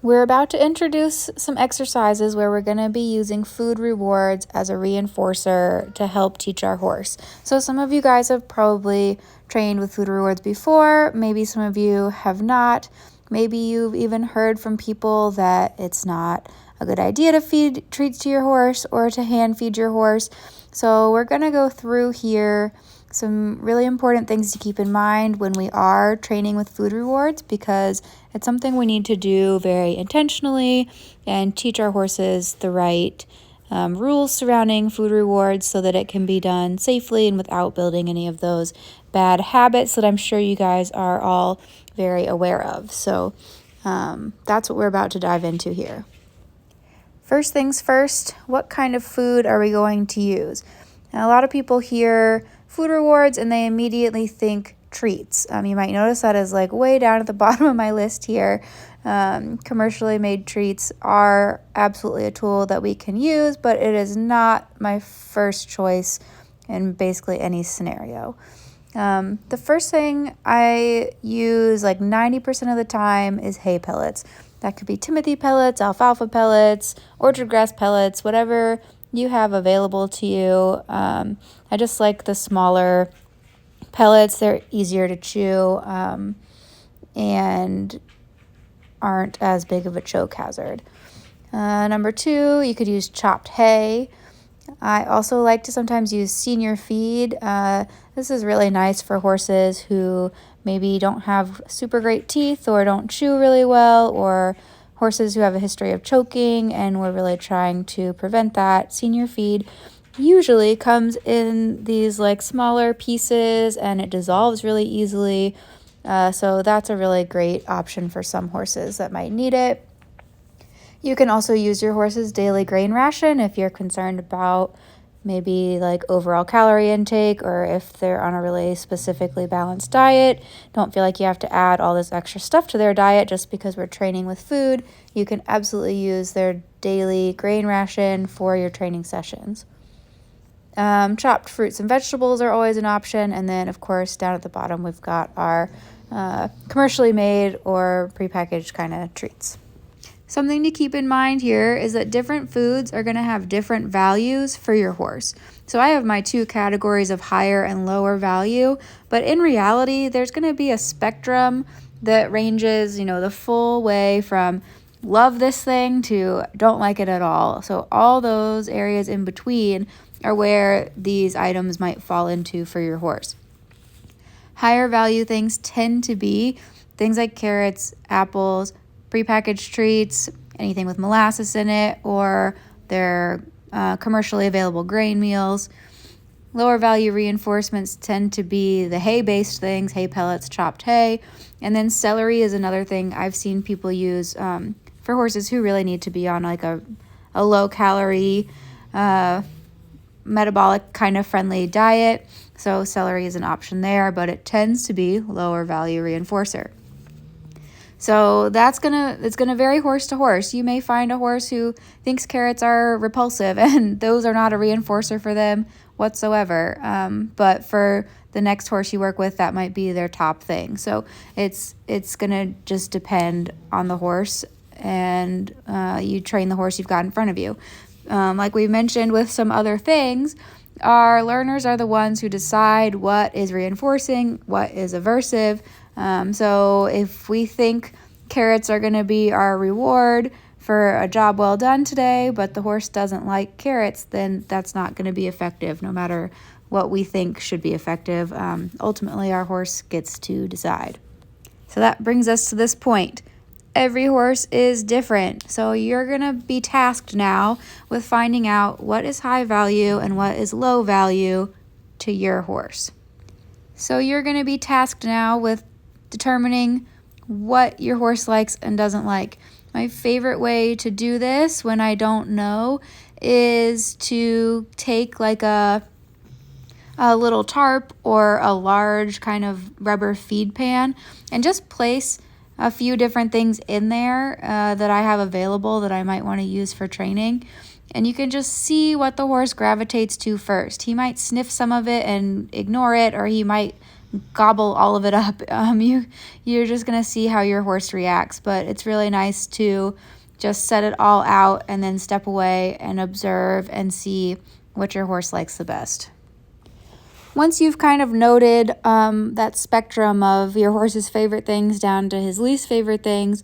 We're about to introduce some exercises where we're going to be using food rewards as a reinforcer to help teach our horse. So some of you guys have probably trained with food rewards before. Maybe some of you have not. Maybe you've even heard from people that it's not a good idea to feed treats to your horse or to hand feed your horse. So we're going to go through here some really important things to keep in mind when we are training with food rewards, because it's something we need to do very intentionally and teach our horses the right rules surrounding food rewards so that it can be done safely and without building any of those bad habits that I'm sure you guys are all very aware of. So that's what we're about to dive into here. First things first, what kind of food are we going to use? Now, a lot of people hear food rewards and they immediately think treats. You might notice that is like way down at the bottom of my list here. Commercially made treats are absolutely a tool that we can use, but it is not my first choice in basically any scenario. The first thing I use like 90% of the time is hay pellets. That could be Timothy pellets, alfalfa pellets, orchard grass pellets, whatever you have available to you. I just like the smaller pellets. They're easier to chew and aren't as big of a choke hazard. Number two, you could use chopped hay. I also like to sometimes use senior feed. This is really nice for horses who maybe don't have super great teeth or don't chew really well, or horses who have a history of choking and we're really trying to prevent that. Senior feed usually comes in these like smaller pieces and it dissolves really easily. So that's a really great option for some horses that might need it. You can also use your horse's daily grain ration if you're concerned about maybe like overall calorie intake, or if they're on a really specifically balanced diet. Don't feel like you have to add all this extra stuff to their diet just because we're training with food. You can absolutely use their daily grain ration for your training sessions. Chopped fruits and vegetables are always an option. And then, of course, down at the bottom, we've got our commercially made or prepackaged kind of treats. Something to keep in mind here is that different foods are going to have different values for your horse. So I have my two categories of higher and lower value, but in reality, there's going to be a spectrum that ranges, the full way from love this thing to don't like it at all. So all those areas in between are where these items might fall into for your horse. Higher value things tend to be things like carrots, apples, prepackaged treats, anything with molasses in it, or their commercially available grain meals. Lower value reinforcements tend to be the hay-based things, hay pellets, chopped hay. And then celery is another thing I've seen people use for horses who really need to be on like a low-calorie, metabolic kind of friendly diet. So celery is an option there, but it tends to be lower value reinforcer. So it's gonna vary horse to horse. You may find a horse who thinks carrots are repulsive and those are not a reinforcer for them whatsoever. But for the next horse you work with, that might be their top thing. So it's gonna just depend on the horse, and you train the horse you've got in front of you. Like we mentioned with some other things, our learners are the ones who decide what is reinforcing, what is aversive. So if we think carrots are going to be our reward for a job well done today, but the horse doesn't like carrots, then that's not going to be effective no matter what we think should be effective. Ultimately, our horse gets to decide. So that brings us to this point. Every horse is different. So you're going to be tasked now with finding out what is high value and what is low value to your horse. So you're going to be tasked now with determining what your horse likes and doesn't like. My favorite way to do this when I don't know is to take like a little tarp or a large kind of rubber feed pan and just place a few different things in there that I have available that I might want to use for training. And you can just see what the horse gravitates to first. He might sniff some of it and ignore it, or he might gobble all of it up. You're just going to see how your horse reacts, but it's really nice to just set it all out and then step away and observe and see what your horse likes the best. Once you've kind of noted that spectrum of your horse's favorite things down to his least favorite things,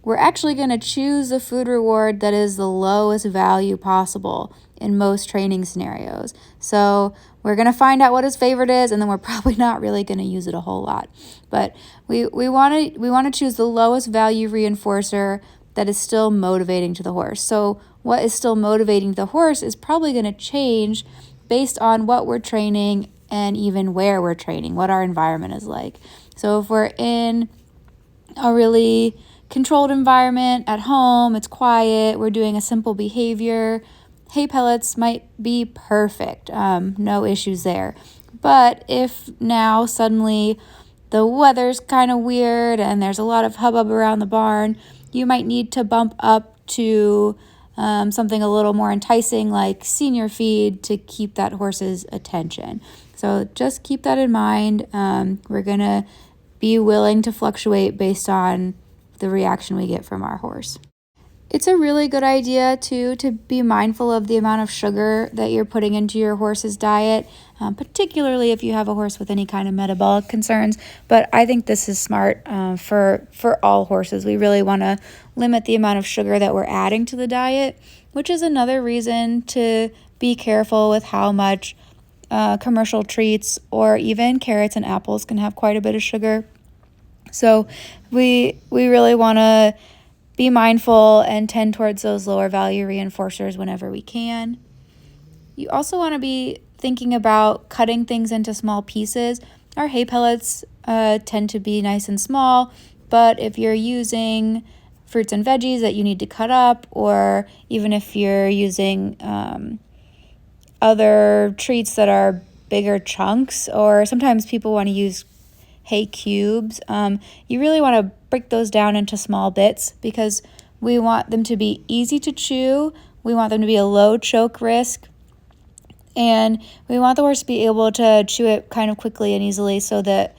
we're actually going to choose the food reward that is the lowest value possible in most training scenarios. So we're going to find out what his favorite is, and then we're probably not really going to use it a whole lot. But we want to choose the lowest value reinforcer that is still motivating to the horse. So what is still motivating to the horse is probably going to change based on what we're training and even where we're training, what our environment is like. So if we're in a really controlled environment at home, it's quiet, we're doing a simple behavior, hay pellets might be perfect. No issues there. But if now suddenly the weather's kind of weird and there's a lot of hubbub around the barn, you might need to bump up to something a little more enticing like senior feed to keep that horse's attention. So just keep that in mind. We're going to be willing to fluctuate based on the reaction we get from our horse. It's a really good idea too to be mindful of the amount of sugar that you're putting into your horse's diet, particularly if you have a horse with any kind of metabolic concerns. But I think this is smart for all horses. We really want to limit the amount of sugar that we're adding to the diet, which is another reason to be careful with how much commercial treats or even carrots and apples can have quite a bit of sugar. So we really want to be mindful and tend towards those lower value reinforcers whenever we can. You also want to be thinking about cutting things into small pieces. Our hay pellets tend to be nice and small, but if you're using fruits and veggies that you need to cut up, or even if you're using other treats that are bigger chunks, or sometimes people want to use hay cubes, you really want to break those down into small bits because we want them to be easy to chew, we want them to be a low choke risk, and we want the horse to be able to chew it kind of quickly and easily so that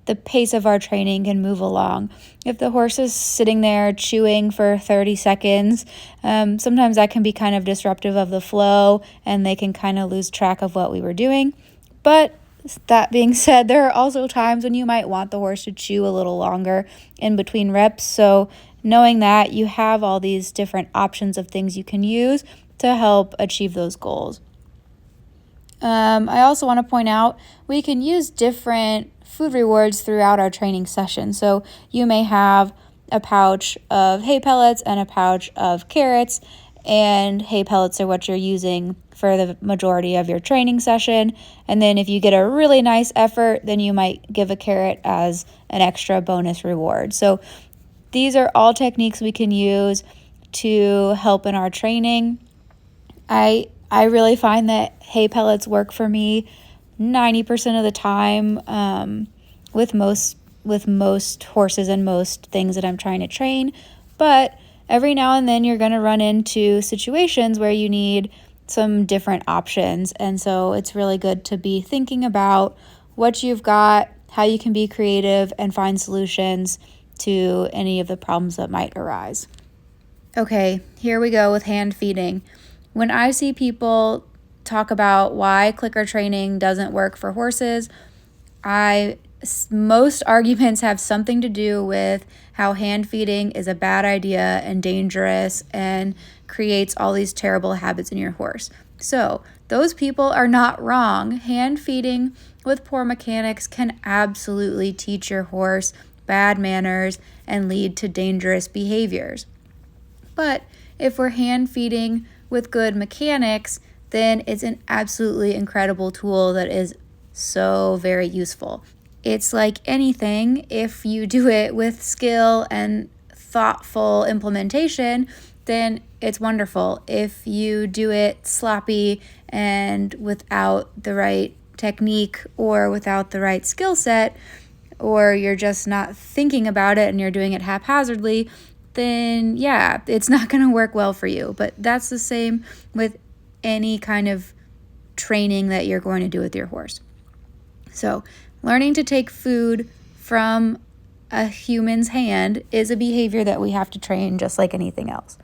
the pace of our training can move along. If the horse is sitting there chewing for 30 seconds, sometimes that can be kind of disruptive of the flow and they can kind of lose track of what we were doing. But that being said, there are also times when you might want the horse to chew a little longer in between reps. So knowing that, you have all these different options of things you can use to help achieve those goals. I also want to point out we can use different food rewards throughout our training session. So you may have a pouch of hay pellets and a pouch of carrots, and hay pellets are what you're using for the majority of your training session. And then if you get a really nice effort, then you might give a carrot as an extra bonus reward. So these are all techniques we can use to help in our training. I really find that hay pellets work for me 90% of the time with most horses and most things that I'm trying to train. But every now and then you're going to run into situations where you need some different options. And so it's really good to be thinking about what you've got, how you can be creative and find solutions to any of the problems that might arise. Okay, here we go with hand feeding. When I see people talk about why clicker training doesn't work for horses, most arguments have something to do with how hand feeding is a bad idea and dangerous and creates all these terrible habits in your horse. So those people are not wrong. Hand feeding with poor mechanics can absolutely teach your horse bad manners and lead to dangerous behaviors. But if we're hand feeding with good mechanics, then it's an absolutely incredible tool that is so very useful. It's like anything, if you do it with skill and thoughtful implementation, then it's wonderful. If you do it sloppy and without the right technique or without the right skill set, or you're just not thinking about it and you're doing it haphazardly, then yeah, it's not going to work well for you. But that's the same with any kind of training that you're going to do with your horse. So Learning to take food from a human's hand is a behavior that we have to train just like anything else.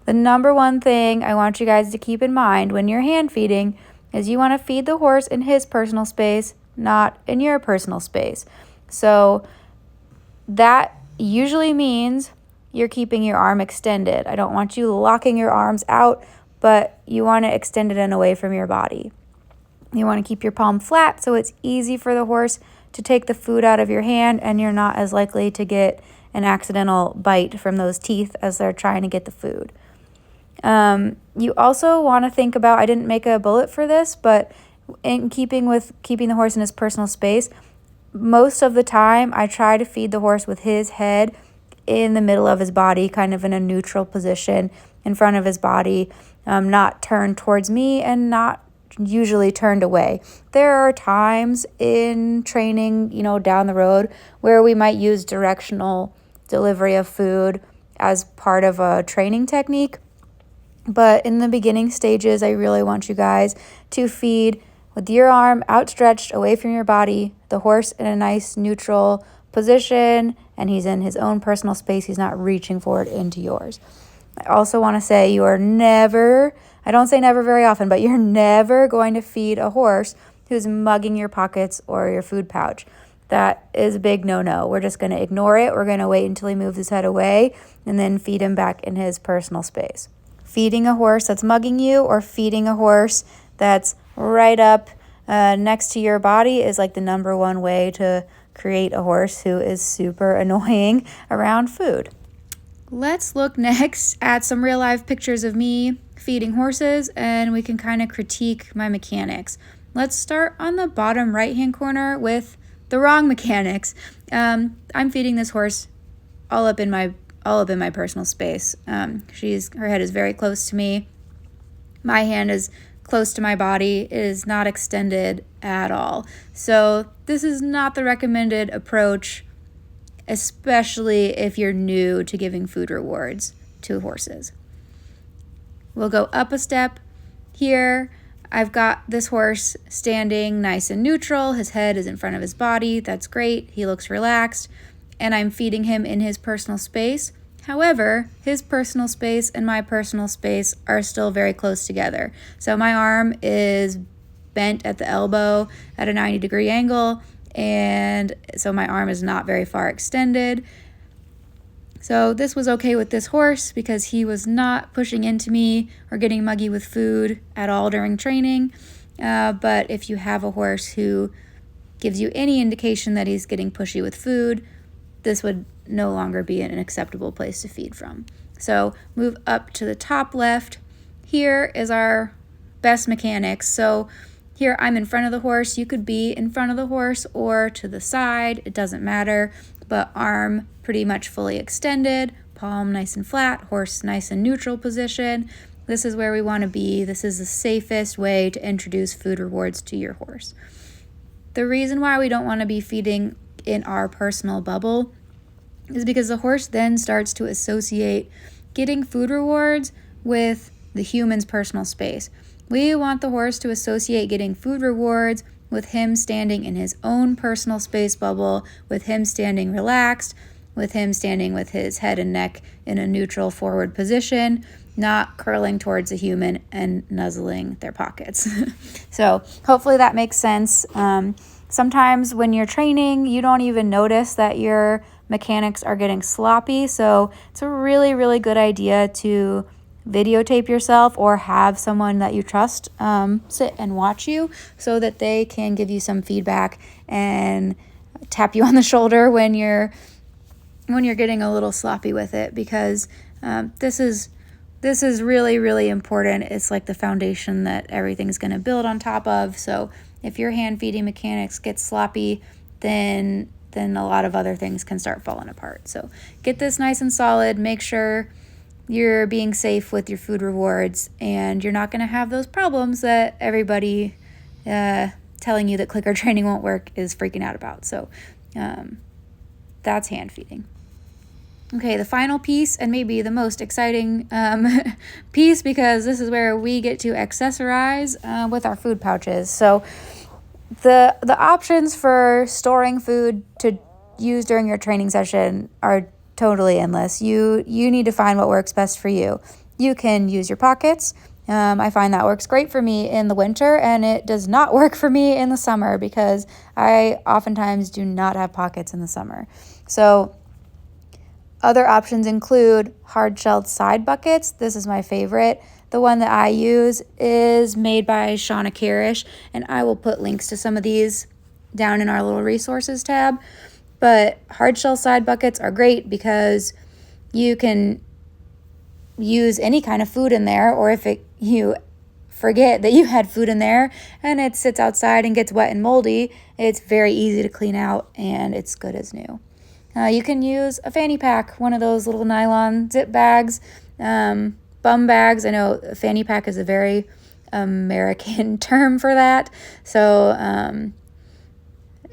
The number one thing I want you guys to keep in mind when you're hand feeding is you want to feed the horse in his personal space, not in your personal space. So that usually means you're keeping your arm extended. I don't want you locking your arms out, but you want to extend it away from your body. You want to keep your palm flat so it's easy for the horse to take the food out of your hand and you're not as likely to get an accidental bite from those teeth as they're trying to get the food. You also want to think about, I didn't make a bullet for this, but in keeping with keeping the horse in his personal space, most of the time I try to feed the horse with his head in the middle of his body, kind of in a neutral position in front of his body, not turned towards me and not usually turned away. There are times in training, down the road where we might use directional delivery of food as part of a training technique. But in the beginning stages, I really want you guys to feed with your arm outstretched away from your body, the horse in a nice neutral position, and he's in his own personal space. He's not reaching forward into yours. I also want to say you are never, I don't say never very often, but you're never going to feed a horse who's mugging your pockets or your food pouch. That is a big no-no. We're just going to ignore it. We're going to wait until he moves his head away and then feed him back in his personal space. Feeding a horse that's mugging you or feeding a horse that's right up next to your body is like the number one way to create a horse who is super annoying around food. Let's look next at some real life pictures of me feeding horses, and we can kind of critique my mechanics. Let's start on the bottom right hand corner with the wrong mechanics. I'm feeding this horse all up in my personal space. Her head is very close to me. My hand is close to my body. It is not extended at all. So this is not the recommended approach, especially if you're new to giving food rewards to horses. We'll go up a step. Here, I've got this horse standing nice and neutral. His head is in front of his body. That's great. He looks relaxed. And I'm feeding him in his personal space. However, his personal space and my personal space are still very close together. So my arm is bent at the elbow at a 90-degree angle, and so my arm is not very far extended. So this was okay with this horse because he was not pushing into me or getting muggy with food at all during training. But if you have a horse who gives you any indication that he's getting pushy with food, this would no longer be an acceptable place to feed from. So move up to the top left. Here is our best mechanics. So here I'm in front of the horse. You could be in front of the horse or to the side. It doesn't matter, but arm pretty much fully extended, palm nice and flat, horse nice and neutral position. This is where we want to be. This is the safest way to introduce food rewards to your horse. The reason why we don't want to be feeding in our personal bubble is because the horse then starts to associate getting food rewards with the human's personal space. We want the horse to associate getting food rewards with him standing in his own personal space bubble, with him standing relaxed, with him standing with his head and neck in a neutral forward position, not curling towards a human and nuzzling their pockets. So hopefully that makes sense. Sometimes when you're training, you don't even notice that your mechanics are getting sloppy. So it's a really, really good idea to videotape yourself or have someone that you trust sit and watch you so that they can give you some feedback and tap you on the shoulder when you're getting a little sloppy with it, because this is really, really important. It's like the foundation that everything's going to build on top of. So if your hand feeding mechanics get sloppy, then a lot of other things can start falling apart. So get this nice and solid. Make sure you're being safe with your food rewards, and you're not going to have those problems that everybody telling you that clicker training won't work is freaking out about. So that's hand feeding. Okay, the final piece, and maybe the most exciting piece, because this is where we get to accessorize with our food pouches. So The options for storing food to use during your training session are totally endless. You need to find what works best for you. You can use your pockets. I find that works great for me in the winter, and it does not work for me in the summer because I oftentimes do not have pockets in the summer. So other options include hard-shelled side buckets. This is my favorite. The one that I use is made by Shauna Karish, and I will put links to some of these down in our little resources tab. But hard-shell side buckets are great because you can use any kind of food in there, or if you forget that you had food in there and it sits outside and gets wet and moldy, it's very easy to clean out and it's good as new. You can use a fanny pack, one of those little nylon zip bags, bum bags. I know a fanny pack is a very American term for that. So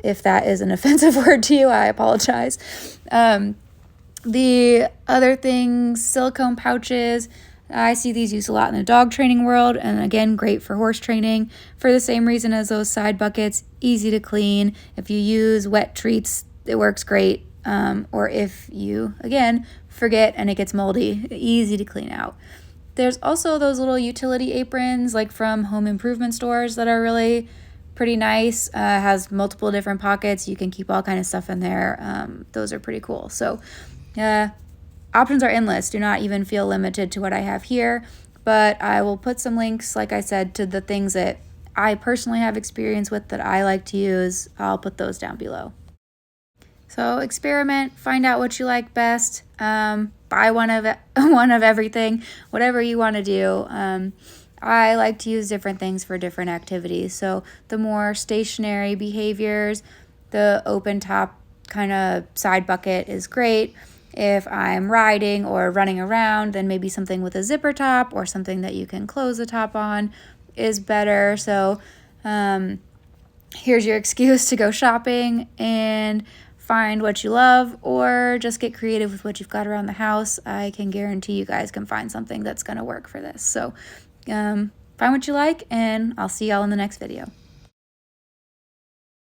if that is an offensive word to you, I apologize. The other things, silicone pouches. I see these used a lot in the dog training world, and again, great for horse training for the same reason as those side buckets, easy to clean. If you use wet treats, it works great. Or if you, again, forget and it gets moldy, easy to clean out. There's also those little utility aprons like from home improvement stores that are really pretty nice. Has multiple different pockets. You can keep all kind of stuff in there. Those are pretty cool. So options are endless. Do not even feel limited to what I have here, but I will put some links, like I said, to the things that I personally have experience with that I like to use. I'll put those down below. So experiment, find out what you like best, buy one of everything, whatever you want to do. I like to use different things for different activities. So the more stationary behaviors, the open top kind of side bucket is great. If I'm riding or running around, then maybe something with a zipper top or something that you can close the top on is better. So here's your excuse to go shopping and find what you love, or just get creative with what you've got around the house. I can guarantee you guys can find something that's going to work for this. So find what you like, and I'll see y'all in the next video.